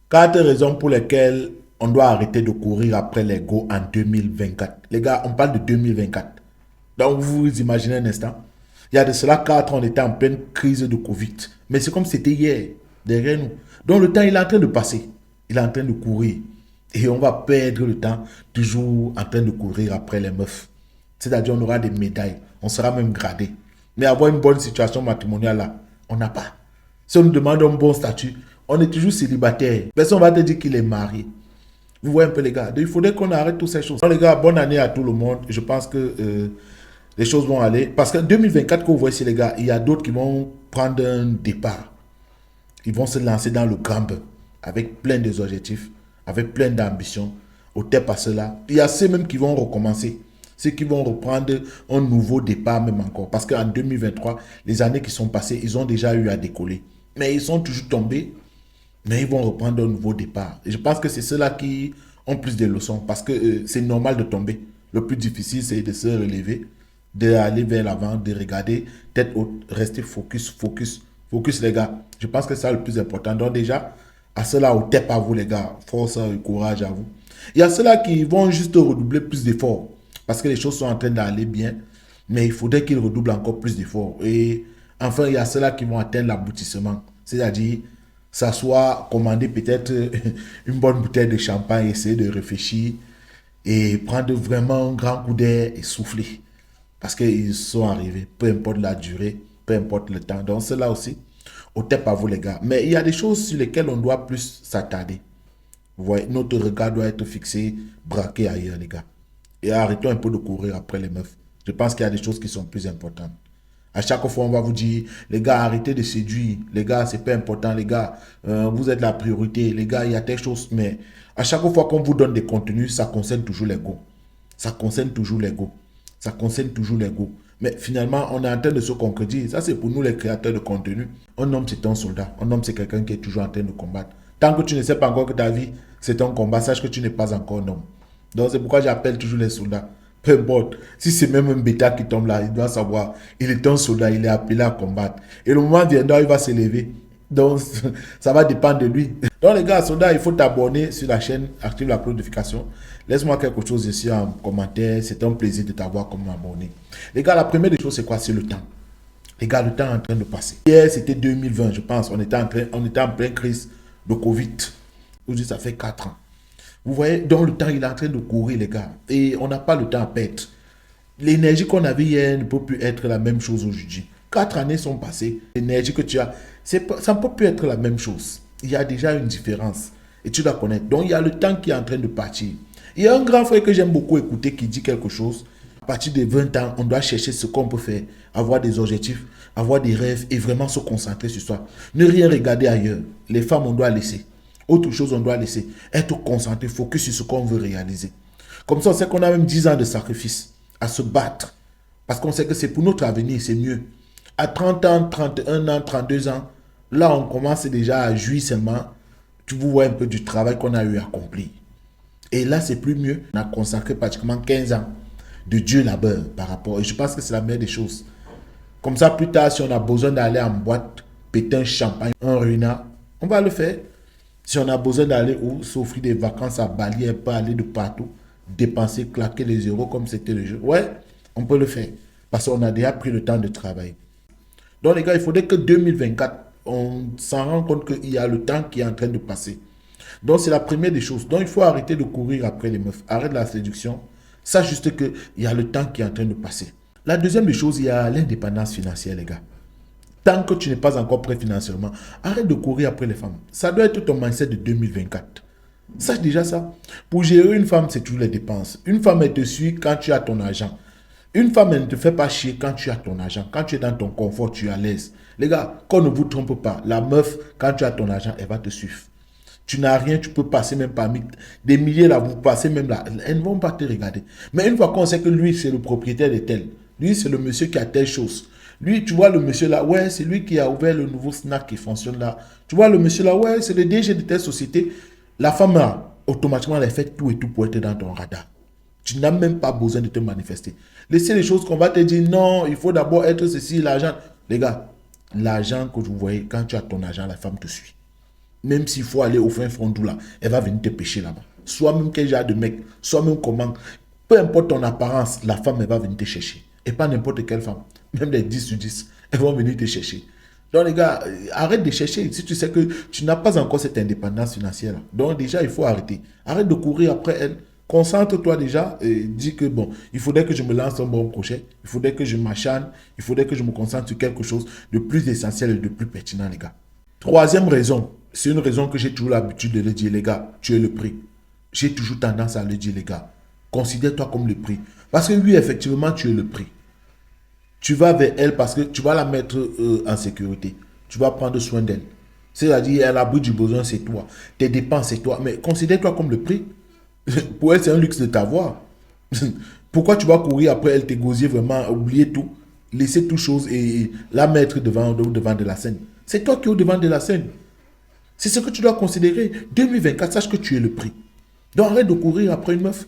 4 raisons pour lesquelles on doit arrêter de courir après les go en 2024. Les gars, on parle de 2024. Donc vous vous imaginez un instant. Il y a de cela 4 ans, on était en pleine crise de Covid. Mais c'est comme si c'était hier, derrière nous. Donc le temps, il est en train de passer. Il est en train de courir. Et on va perdre le temps toujours en train de courir après les meufs. C'est-à-dire on aura des médailles. On sera même gradé. Mais avoir une bonne situation matrimoniale là, on n'a pas. Si on nous demande un bon statut, on est toujours célibataire. Personne ne va te dire qu'il est marié. Vous voyez un peu les gars. Donc, il faudrait qu'on arrête toutes ces choses. Donc les gars, bonne année à tout le monde. Je pense que les choses vont aller. Parce qu'en 2024, que vous voyez ici les gars, il y a d'autres qui vont prendre un départ. Ils vont se lancer dans le grand bain. Avec plein d'objectifs. Avec plein d'ambitions. Au tête à cela. Il y a ceux même qui vont recommencer. Ceux qui vont reprendre un nouveau départ même encore. Parce qu'en 2023, les années qui sont passées, ils ont déjà eu à décoller. Mais ils sont toujours tombés. Mais ils vont reprendre un nouveau départ. Et je pense que c'est ceux-là qui ont plus de leçons. Parce que c'est normal de tomber. Le plus difficile, c'est de se relever, d'aller vers l'avant, de regarder tête haute, rester focus, focus, focus les gars. Je pense que c'est le plus important. Donc déjà, à ceux-là, au tête à vous les gars. Force et courage à vous. Il y a ceux-là qui vont juste redoubler plus d'efforts. Parce que les choses sont en train d'aller bien. Mais il faudrait qu'ils redoublent encore plus d'efforts. Et enfin, il y a ceux-là qui vont atteindre l'aboutissement. C'est-à-dire s'asseoir, commander peut-être une bonne bouteille de champagne, essayer de réfléchir et prendre vraiment un grand coup d'air et souffler. Parce qu'ils sont arrivés, peu importe la durée, peu importe le temps. Donc cela aussi, au tête à vous les gars. Mais il y a des choses sur lesquelles on doit plus s'attarder. Vous voyez, notre regard doit être fixé, braqué ailleurs les gars. Et arrêtons un peu de courir après les meufs. Je pense qu'il y a des choses qui sont plus importantes. À chaque fois, on va vous dire, les gars, arrêtez de séduire. Les gars, c'est pas important. Les gars, vous êtes la priorité. Les gars, il y a telle chose. Mais à chaque fois qu'on vous donne des contenus, ça concerne toujours l'ego. Ça concerne toujours l'ego. Ça concerne toujours l'ego. Mais finalement, on est en train de se concrétiser. Ça, c'est pour nous, les créateurs de contenu. Un homme, c'est un soldat. Un homme, c'est quelqu'un qui est toujours en train de combattre. Tant que tu ne sais pas encore que ta vie, c'est un combat, sache que tu n'es pas encore un homme. Donc, c'est pourquoi j'appelle toujours les soldats. Peu importe. Si c'est même un bêta qui tombe là, il doit savoir. Il est un soldat, il est appelé à combattre. Et le moment viendra, il va s'élever. Donc, ça va dépendre de lui. Donc, les gars, soldat, il faut t'abonner sur la chaîne, active la notification. Laisse-moi quelque chose ici en commentaire. C'est un plaisir de t'avoir comme abonné. Les gars, la première des choses, c'est quoi? C'est le temps. Les gars, le temps est en train de passer. Hier, c'était 2020, je pense. On était en pleine crise de Covid. Aujourd'hui, ça fait 4 ans. Vous voyez, donc le temps, il est en train de courir, les gars. Et on n'a pas le temps à perdre. L'énergie qu'on avait hier ne peut plus être la même chose aujourd'hui. 4 années sont passées. L'énergie que tu as, ça ne peut plus être la même chose. Il y a déjà une différence. Et tu dois connaître. Donc, il y a le temps qui est en train de partir. Il y a un grand frère que j'aime beaucoup écouter qui dit quelque chose. À partir de 20 ans, on doit chercher ce qu'on peut faire. Avoir des objectifs, avoir des rêves et vraiment se concentrer sur soi. Ne rien regarder ailleurs. Les femmes, on doit laisser. Autre chose, on doit laisser. Être concentré, focus sur ce qu'on veut réaliser. Comme ça, on sait qu'on a même 10 ans de sacrifice à se battre. Parce qu'on sait que c'est pour notre avenir, c'est mieux. À 30 ans, 31 ans, 32 ans, là, on commence déjà à jouir seulement. Tu vous vois un peu du travail qu'on a eu à accomplir. Et là, c'est plus mieux. On a consacré pratiquement 15 ans de Dieu labeur par rapport. Et je pense que c'est la meilleure des choses. Comme ça, plus tard, si on a besoin d'aller en boîte, péter un champagne, un ruina, on va le faire. Si on a besoin d'aller où s'offrir des vacances à Bali, un peu aller de partout, dépenser, claquer les euros comme c'était le jeu. Ouais, on peut le faire. Parce qu'on a déjà pris le temps de travailler. Donc les gars, il faudrait que 2024, on s'en rende compte qu'il y a le temps qui est en train de passer. Donc c'est la première des choses. Donc il faut arrêter de courir après les meufs. Arrête la séduction. Sache juste qu'il y a le temps qui est en train de passer. La deuxième des choses, il y a l'indépendance financière, les gars. Tant que tu n'es pas encore prêt financièrement, arrête de courir après les femmes. Ça doit être ton mindset de 2024. Sache déjà ça. Pour gérer une femme, c'est toujours les dépenses. Une femme, elle te suit quand tu as ton argent. Une femme, elle ne te fait pas chier quand tu as ton argent. Quand tu es dans ton confort, tu es à l'aise. Les gars, qu'on ne vous trompe pas. La meuf, quand tu as ton argent, elle va te suivre. Tu n'as rien, tu peux passer même parmi des milliers là, vous passez même là. Elles ne vont pas te regarder. Mais une fois qu'on sait que lui, c'est le propriétaire de tel, lui, c'est le monsieur qui a telle chose. Lui, tu vois le monsieur là, ouais, c'est lui qui a ouvert le nouveau snack qui fonctionne là. Tu vois le monsieur là, ouais, c'est le DG de telle société. La femme là, automatiquement, elle fait tout et tout pour être dans ton radar. Tu n'as même pas besoin de te manifester. Laissez les choses qu'on va te dire, non, il faut d'abord être ceci, l'argent. Les gars, l'argent que vous voyez, quand tu as ton argent, la femme te suit. même s'il faut aller au fin fond d'où là, elle va venir te pêcher là-bas. Soit même quel genre de mec, soit même comment, peu importe ton apparence, la femme, elle va venir te chercher. Et pas n'importe quelle femme. Même les 10 sur 10, elles vont venir te chercher. Donc les gars, arrête de chercher. Si tu sais que tu n'as pas encore cette indépendance financière là. Donc déjà, il faut arrêter. Arrête de courir après elle. Concentre-toi déjà et dis que bon, il faudrait que je me lance un bon projet. Il faudrait que je m'acharne. Il faudrait que je me concentre sur quelque chose de plus essentiel et de plus pertinent, les gars. Troisième raison, c'est une raison que j'ai toujours l'habitude de le dire, les gars, tu es le prix. J'ai toujours tendance à le dire, les gars. Considère-toi comme le prix. Parce que oui, effectivement, tu es le prix. Tu vas vers elle parce que tu vas la mettre en sécurité. Tu vas prendre soin d'elle. C'est-à-dire, à l'abri du besoin, c'est toi. Tes dépenses, c'est toi. Mais considère-toi comme le prix. Pour elle, c'est un luxe de t'avoir. Pourquoi tu vas courir après elle, t'égosier vraiment, oublier tout, laisser toute chose et la mettre devant de la scène? C'est toi qui es au devant de la scène. C'est ce que tu dois considérer. 2024, sache que tu es le prix. Donc arrête de courir après une meuf.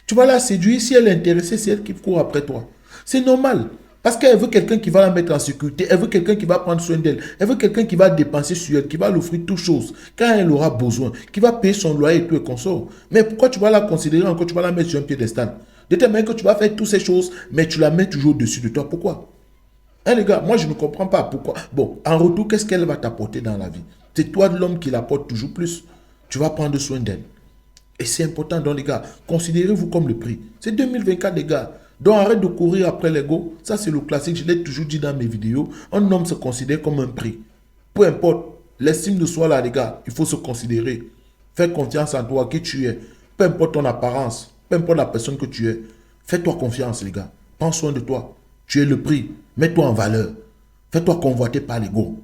Tu vas la séduire, si elle est intéressée, c'est elle qui court après toi. C'est normal. Parce qu'elle veut quelqu'un qui va la mettre en sécurité, elle veut quelqu'un qui va prendre soin d'elle, elle veut quelqu'un qui va dépenser sur elle, qui va l'offrir toutes choses, quand elle aura besoin, qui va payer son loyer et tout et consort. Mais pourquoi tu vas la considérer encore, tu vas la mettre sur un piédestal? De telle manière que tu vas faire toutes ces choses, mais tu la mets toujours au-dessus de toi. Pourquoi? Hein, les gars, moi je ne comprends pas pourquoi. Bon, en retour, qu'est-ce qu'elle va t'apporter dans la vie? C'est toi l'homme qui l'apporte toujours plus. Tu vas prendre soin d'elle. Et c'est important, donc les gars, considérez-vous comme le prix. C'est 2024, les gars. Donc arrête de courir après l'ego. Ça, c'est le classique. Je l'ai toujours dit dans mes vidéos. Un homme se considère comme un prix. Peu importe. L'estime de soi, là, les gars, il faut se considérer. Fais confiance en toi, qui tu es. Peu importe ton apparence. Peu importe la personne que tu es. Fais-toi confiance, les gars. Prends soin de toi. Tu es le prix. Mets-toi en valeur. Fais-toi convoiter par l'ego.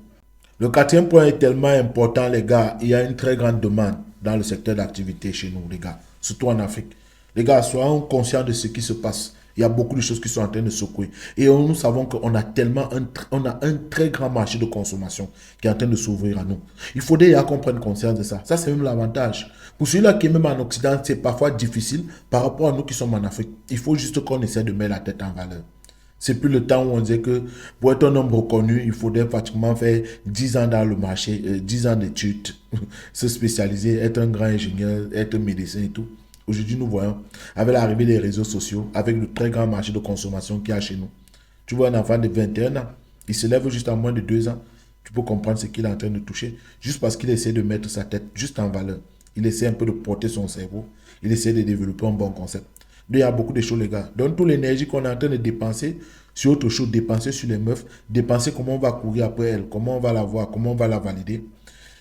Le quatrième point est tellement important, les gars. Il y a une très grande demande dans le secteur d'activité chez nous, les gars. Surtout en Afrique. Les gars, soyons conscients de ce qui se passe. Il y a beaucoup de choses qui sont en train de secouer. Et nous savons qu'on a tellement un très grand marché de consommation qui est en train de s'ouvrir à nous. Il faudrait qu'on prenne conscience de ça. Ça, c'est même l'avantage. Pour celui-là qui est même en Occident, c'est parfois difficile par rapport à nous qui sommes en Afrique. Il faut juste qu'on essaie de mettre la tête en valeur. C'est plus le temps où on disait que pour être un homme reconnu, il faudrait pratiquement faire 10 ans dans le marché, 10 ans d'études, se spécialiser, être un grand ingénieur, être médecin et tout. Aujourd'hui, nous voyons, avec l'arrivée des réseaux sociaux, avec le très grand marché de consommation qu'il y a chez nous. Tu vois un enfant de 21 ans, il se lève juste en moins de 2 ans. Tu peux comprendre ce qu'il est en train de toucher, juste parce qu'il essaie de mettre sa tête juste en valeur. Il essaie un peu de porter son cerveau. Il essaie de développer un bon concept. Il y a beaucoup de choses, les gars. Donc, toute l'énergie qu'on est en train de dépenser sur autre chose, dépenser sur les meufs, dépenser comment on va courir après elle, comment on va la voir, comment on va la valider.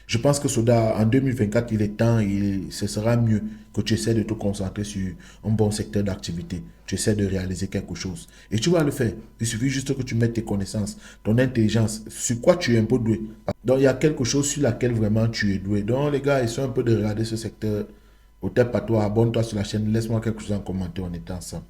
Je pense que Soda, en 2024, il est temps et ce sera mieux que tu essaies de te concentrer sur un bon secteur d'activité. Tu essaies de réaliser quelque chose. Et tu vas le faire. Il suffit juste que tu mettes tes connaissances, ton intelligence, sur quoi tu es un peu doué. Donc, il y a quelque chose sur laquelle vraiment tu es doué. Donc, les gars, essayez un peu de regarder ce secteur. Au tête à toi, abonne-toi sur la chaîne, laisse-moi quelque chose en commentaire, on est ensemble.